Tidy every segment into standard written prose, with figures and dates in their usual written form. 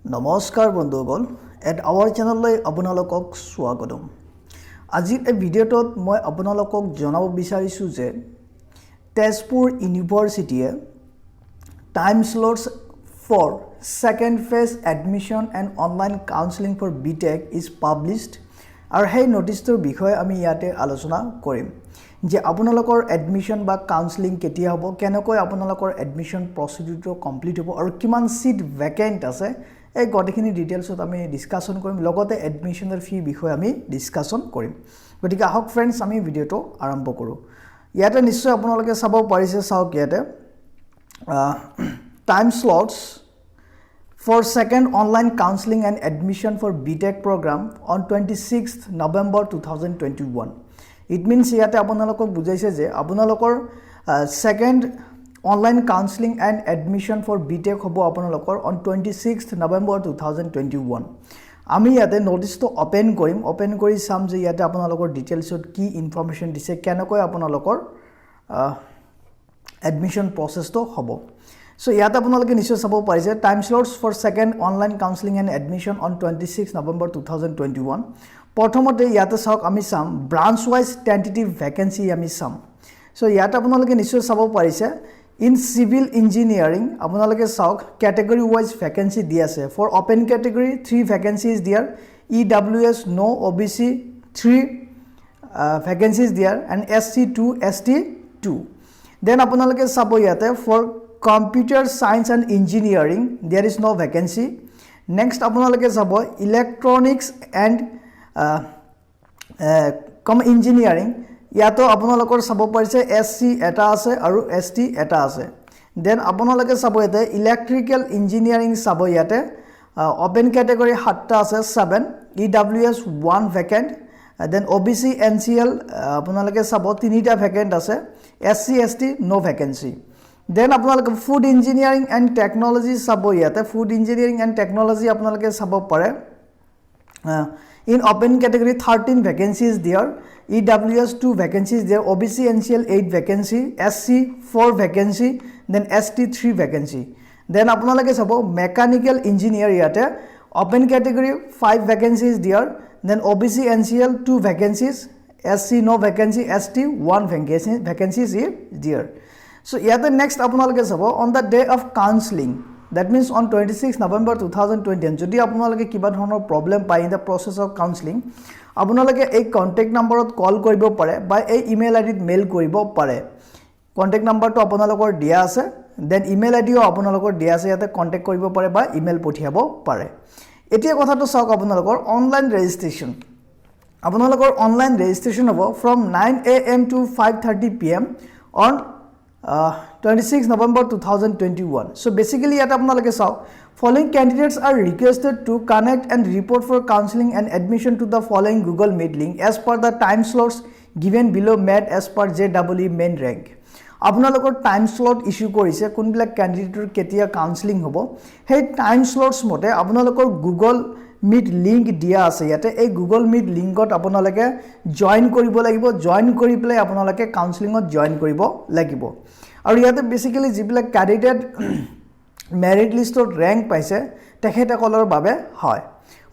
নমস্কাৰ বন্ধুসকল at hour চেনেললৈ আপোনালোকক স্বাগতম আজিৰ এই ভিডিঅ'টোত মই আপোনালোকক জনাব বিচাৰিছো যে তেজপুৰ ইউনিভাৰ্চিটিয়ে time slots for second phase admission and online counselling for BTech is published আৰু সেই নোটিছটোৰ বিষয়ে আমি ইয়াতে আলোচনা কৰিম যে আপোনালোকৰ এডমিশন বা কাউন্সেলিং কেতিয়া হ'ব কেনেকৈ আপোনালোকৰ এডমিশন প্ৰচিডিউৰটো কমপ্লিট হ'ব আৰু কিমান সিট ভেকেন্ট আছে এই গটেখিনি ডিটেইলছত আমি ডিসকাশন কৰিম লগতে এডমিশনৰ ফি বিষয়ে আমি ডিসকাশন কৰিম গতিকে আহক ফ্ৰেন্ডছ আমি ভিডিঅ'টো আৰম্ভ কৰোঁ ইয়াতে নিশ্চয় আপোনালোকে চাব পাৰিছে চাওক ইয়াতে time slots for second online counseling and admission for BTech program on 26th November 2021 it means yate apunalokok bujaise je apunalokor second online counseling and admission for BTech hobo apunalokor on 26th November 2021 ami yate notice to open kori sam je yate apunalokor details ot ki information dise kenakoi apunalokor admission process to hobo So yata আপোনালোকে নিশ্চয় চাব পাৰিছে time slots for second online counselling and admission on 26 November 2021 প্ৰথমতে ইয়াতে চাওক আমি চাম branch wise tentative vacancy আমি চাম সো ইয়াতে আপোনালোকে নিশ্চয় চাব পাৰিছে ইন সিভিল ইঞ্জিনিয়াৰিং আপোনালোকে চাওক ক্যাটেগৰি ওয়াইজ ভ্যাকেন্সি দি আছে ফৰ ওপেন ক্যাটেগৰি 3 ভ্যাকেন্সিজ দিয়াৰ EWS নো OBC 3 ভ্যাকেন্সিজ দিয়াৰ এণ্ড SC2 ST2 দেন আপোনালোকে চাব ইয়াতে for Computer Science and Engineering there is no vacancy next আপোনালোকে চাব Electronics and Engineering ইয়াতো আপোনালোকৰ চাব পাৰিছে SC এটা আছে আৰু ST এটা আছে দেন আপোনালোকে চাব ইয়াতে Electrical Engineering চাব ইয়াতে open category 7টা আছে 7 EWS 1 vacant then OBC NCL আপোনালোকে চাব 3টা vacant আছে SC ST no vacancy Then আপোনালোকে ফুড ইঞ্জিনিয়াৰিং এণ্ড টেকনলজি চাব ইয়াতে ফুড ইঞ্জিনিয়াৰিং এণ্ড টেকনলজি আপোনালোকে চাব পাৰে in open category 13 vacancies there EWS 2 vacancies there OBC NCL 8 vacancy SC 4 vacancy then ST 3 vacancy then আপোনালোকে চাব mechanical engineer ইয়াতে open category 5 vacancies there then OBC NCL 2 vacancies SC no vacancy ST 1 vacancies there So yeah, the next আপোনালোকে চাব on the day of counseling that means on 26 November 2020 যদি আপোনালোকে কিবা ধৰণৰ problem পাই in the process of counseling আপোনালোকে এই contact নম্বৰত কল কৰিব পাৰে বা এই ইমেইল আইডিত মেইল কৰিব পাৰে কন্টাক্ট নম্বৰটো আপোনালোকৰ দিয়া আছে দেন ইমেইল আইডিও আপোনালোকৰ দিয়া আছে ইয়াতে কন্টাক্ট কৰিব পাৰে বা ইমেইল পঠিয়াব পাৰে এতিয়া কথাটো চাওক আপোনালোকৰ অনলাইন ৰেজিষ্ট্ৰেচন আপোনালোকৰ অনলাইন ৰেজিষ্ট্ৰেচন হ'ব from 9 AM to 5:30 PM on 26 November 2021 so basically yata apnalake saw following candidates are requested to connect and report for counseling and admission to the following Google Meet link as per the time slots given below met as per JEE main rank apnalokor time slot issue korise kunbila candidate ketia counseling hobo hey time slots mote apnalokor Google Meet link dia ase yate ei Google Meet linkot apnalake join koribo lagibo join kori play apnalake counseling ot join koribo lagibo আৰু ইয়াতে basically যিবিলাক candidate merit লিষ্টত rank পাইছে তেখেতসকলৰ বাবে হয়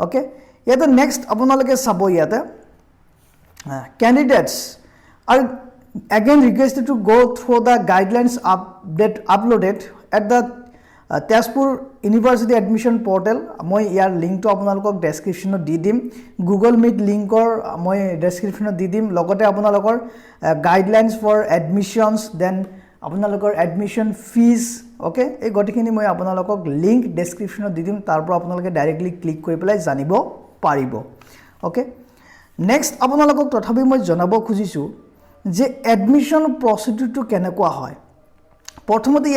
okay ইয়াতে next আপোনালোকে চাব ইয়াতে candidates are again requested to go through the guidelines uploaded at the Tezpur University admission portal মই ইয়াৰ লিংকটো আপোনালোকক ডেসক্ৰিপচনত দি দিম Google Meet লিংকৰ মই ডেসক্ৰিপচনত দি দিম লগতে আপোনালোকৰ গাইডলাইনছ ফৰ এডমিশনছ দেন আপোনালোকৰ এডমিশন ফিজ ওকে এই গটিখিনি মই আপোনালোকক লিংক ডেসক্ৰিপচনত দি দিম তাৰ পৰা আপোনালোকে ডাইৰেক্টলি ক্লিক কৰি পেলাই জানিব পাৰিব ওকে নেক্সট আপোনালোকক তথাপি মই জনাব খুজিছো যে এডমিশন প্ৰচিডিউৰটো কেনেকুৱা হয় প্ৰথমতে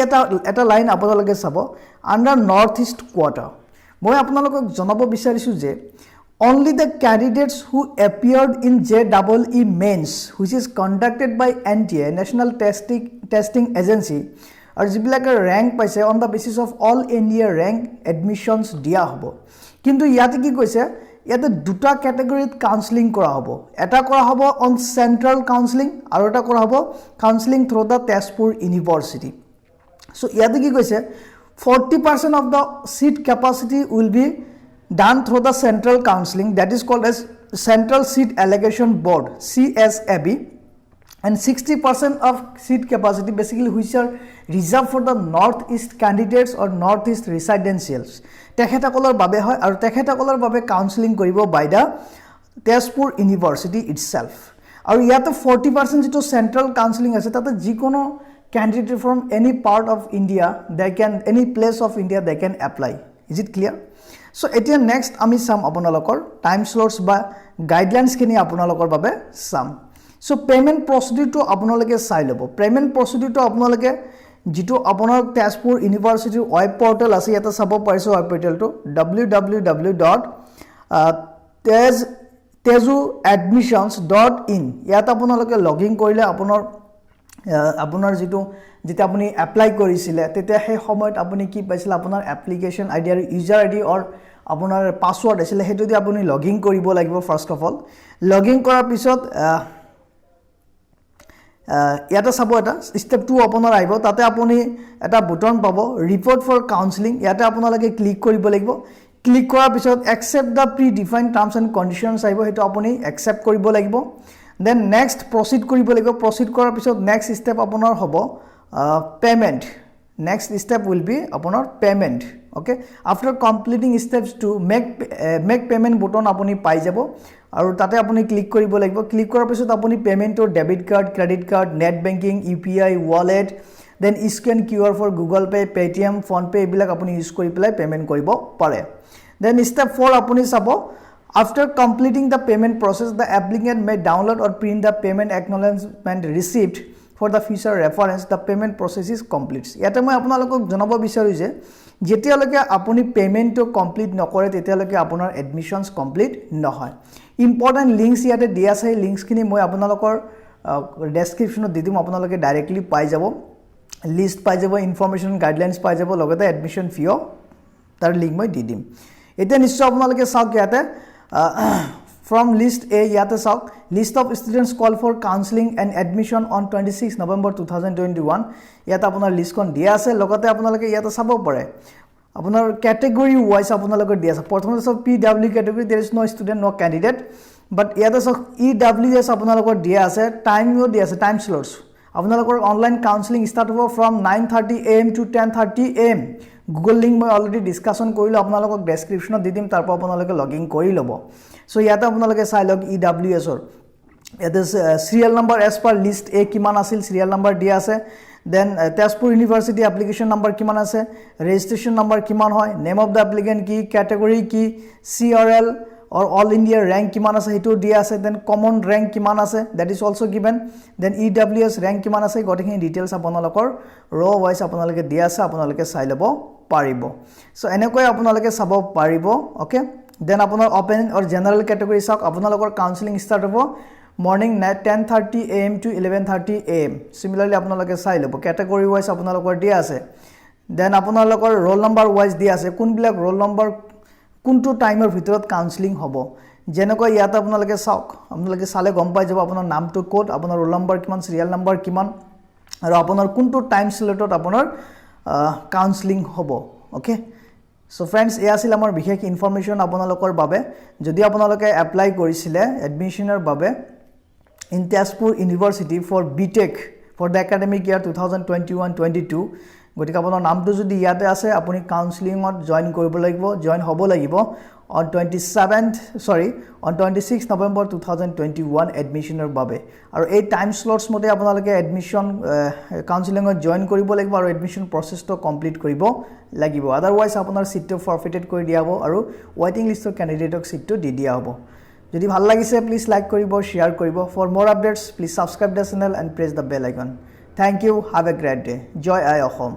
এটা লাইন আপোনালোকে চাব আন্ডাৰ নৰ্থ ইষ্ট কোৱাৰ্টাৰ মই আপোনালোকক জনাব বিচাৰিছো যে only the candidates who appeared in JEE mains which is conducted by NTA National Testing Agency or jibilaka rank paise on the basis of all India rank admissions dia hobo kintu yate ki koise yate duta category counseling kora hobo eta kora hobo on central counseling aru eta kora hobo counseling through the Tezpur University so yate ki koise 40% of the seat capacity will be done through the central counseling, that is called as Central Seat Allocation Board, CSAB, and 60% of seat capacity basically which are reserved for the northeast candidates or northeast residentials. তেখেতসকলৰ বাবে হয় আৰু তেখেতসকলৰ বাবে counselling কৰিব by the Tezpur University itself. আৰু ইয়াতে 40% যেটো সেন্ট্রাল কাউন্সেলিং আছে তাতে যিকোনো candidate from any part of India, they can, any place of India they can apply. Is it clear? So এতিয়া next আমি চাম আপোনালোকৰ টাইম স্লটস বা গাইডলাইনস খিনি আপোনালোকৰ বাবে চাম. So payment procedure to আপোনালোকে চাই লব. Payment procedure to আপোনালোকে যেটো আপোনাৰ তেজপুৰ ইউনিভাৰ্সিটিৰ ওয়েব পোৰ্টেল আছে ইয়াতে চাব পাৰিছে ওয়েব পোৰ্টেলটো www.tezuadmissions.in. ইয়াতে আপোনালোকে লগইন কৰিলে আপোনাৰ যেটো যেটা আপুনি এপ্লাই কৰিছিলে তেতিয়া সেই সময়ত আপুনি কি পাইছিল আপোনাৰ এপ্লিকেশন আইডি আৰু ইউজাৰ আইডি অৰ আপোনাৰ পাসওয়াৰ্ড আছিল হেতু দি আপুনি লগইন কৰিব লাগিব ফাৰ্স্ট অফ অল লগইন কৰাৰ পিছত ইয়াতে চাব এটা স্টেপ 2 আপোনাৰ আহিব তাতে আপুনি এটা বুটন পাব ৰিপোৰ্ট ফৰ কাউন্সেলিং ইয়াতে আপোনালোকে ক্লিক কৰিব লাগিব ক্লিক কৰাৰ পিছত accept the pre defined terms and conditions আহিব হেতু আপুনি একসেপ্ট কৰিব লাগিব then next proceed কৰিব লাগিব proceed কৰাৰ পিছত next step আপোনাৰ হ'ব payment next step will be আপোনাৰ payment okay after completing steps to make payment button আপুনি পাই যাব আৰু তাতে আপুনি ক্লিক কৰিব লাগিব ক্লিক কৰাৰ পিছত আপুনি পেমেন্টৰ debit card credit card net banking UPI wallet then scan QR for Google Pay Paytm Phone Pay এইবিলাক আপুনি ইউজ কৰি পেলাই পেমেন্ট কৰিব পাৰে then step 4 আপুনি চাব after completing the payment process the applicant may download or print the payment acknowledgement receipt for the future reference the payment process is complete ইয়াতে মই আপোনালোকক জনাব বিচাৰো যে যেতিয়ালৈকে আপুনি পেমেন্ট তো কমপ্লিট নকৰে তেতিয়ালৈকে আপোনাৰ এডমিশনস কমপ্লিট নহয় ইম্পৰ্টেন্ট লিংকস ইয়াতে দিয়া আছে লিংকস খিনি মই আপোনালোকৰ ডেসক্ৰিপচনত দি দিম আপোনালোকে ডাইৰেক্টলি পাই যাব লিষ্ট পাই যাব ইনফৰমেশন গাইডলাইনস পাই যাব লগতে এডমিশন ফিও তাৰ লিংক মই দি দিম এতিয়া নিশ্চয় আপোনালোকে চাওক ইয়াতে from list A yate sauk list of students call for counseling and admission on 26 November 2021 yata apunar list kon dia ase logote apunaloke yata sabo pare apunar category wise apunaloke dia ase prothome so PW category there is no student no candidate but yata so EWS apunaloke dia ase time yo dia ase time slots apunaloke online counseling start hobo from 9:30 am to 10:30 am Google link মই already discussion কৰিলো আপোনালোকক ডেসক্ৰিপচনত দি দিম তাৰপৰ আপোনালোকে login কৰি লব so ইয়াতে আপোনালোকে চাই লওক EWS ৰ ইয়াতে serial number as per list এ কিমান আছিল সিৰিয়াল নম্বৰ দিয়া আছে then Tezpur university application number কিমান আছে ৰেজিষ্ট্ৰেচন নম্বৰ কিমান হয় নেম অফ দা এপ্লিকেন্ট কি ক্যাটেগৰি কি CRL or all India rank কিমান আছে হেতু দিয়া আছে দেন কমন rank কিমান আছে that is also given then EWS rank কিমান আছে গটেখিনি ডিটেইলস আপোনালোকৰ ৰ ওয়াইজ আপোনালোকে দিয়া আছে আপোনালোকে চাই লব পাৰিব সো এনেকৈ আপোনালোকে চাব পাৰিব ওকে দেন আপোনাৰ ওপেন অৰ জেনাৰেল ক্যাটেগৰি চাওক আপোনালোকৰ কাউন্সেলিং ষ্টাৰ্ট হ'ব morning 10:30 am to 11:30 am similarly আপোনালোকে চাই লব ক্যাটেগৰি ওয়াইজ আপোনালোকৰ দিয়া আছে দেন আপোনালোকৰ ৰোল নম্বৰ ওয়াইজ দিয়া আছে কোনবিলাক ৰোল নম্বৰ কোনটো টাইমৰ ভিতৰত কাউন্সেলিং হ'ব যেনেকৈ ইয়াত আপোনালোকে চাওক আপোনালোকে চালে গম পাই যাব আপোনাৰ নামটো কোড আপোনাৰ ৰোল নম্বৰ কিমান সিৰিয়াল নম্বৰ কিমান আৰু আপোনাৰ কোনটো টাইম স্লটত আপোনাৰ কাউন্সেলিং হ'ব ওকে সো फ्रेंड्स এ আছিল আমাৰ বিশেষ ইনফৰমেশন আপোনালোকৰ বাবে যদি আপোনালোকে এপ্লাই কৰিছিলে এডমিশনৰ বাবে in Tezpur university for BTech for the academic year 2021-22 গতিকে আপোনাৰ নামটো যদি ইয়াতে আছে আপুনি কাউন্সেলিংত জয়েন কৰিব লাগিব জয়েন হ'ব লাগিব on 26 November 2021 এডমিশনৰ বাবে আৰু এই টাইম স্লটস মতে আপোনালোকে এডমিশন কাউন্সেলিংত জয়েন কৰিব লাগিব আৰু এডমিশন প্ৰসেছটো কমপ্লিট কৰিব লাগিব আদাৰৱাইজ আপোনাৰ সিটটো ফৰফিটেড কৰি দিয়া হ'ব আৰু ওয়েটিং লিষ্টৰ ক্যান্ডিডেটক সিটটো দি দিয়া হ'ব যদি ভাল লাগিছে প্লিজ লাইক কৰিব শেয়াৰ কৰিব ফৰ মোৰ updates please subscribe the channel and press the bell icon thank you have a great day জয় আই অসম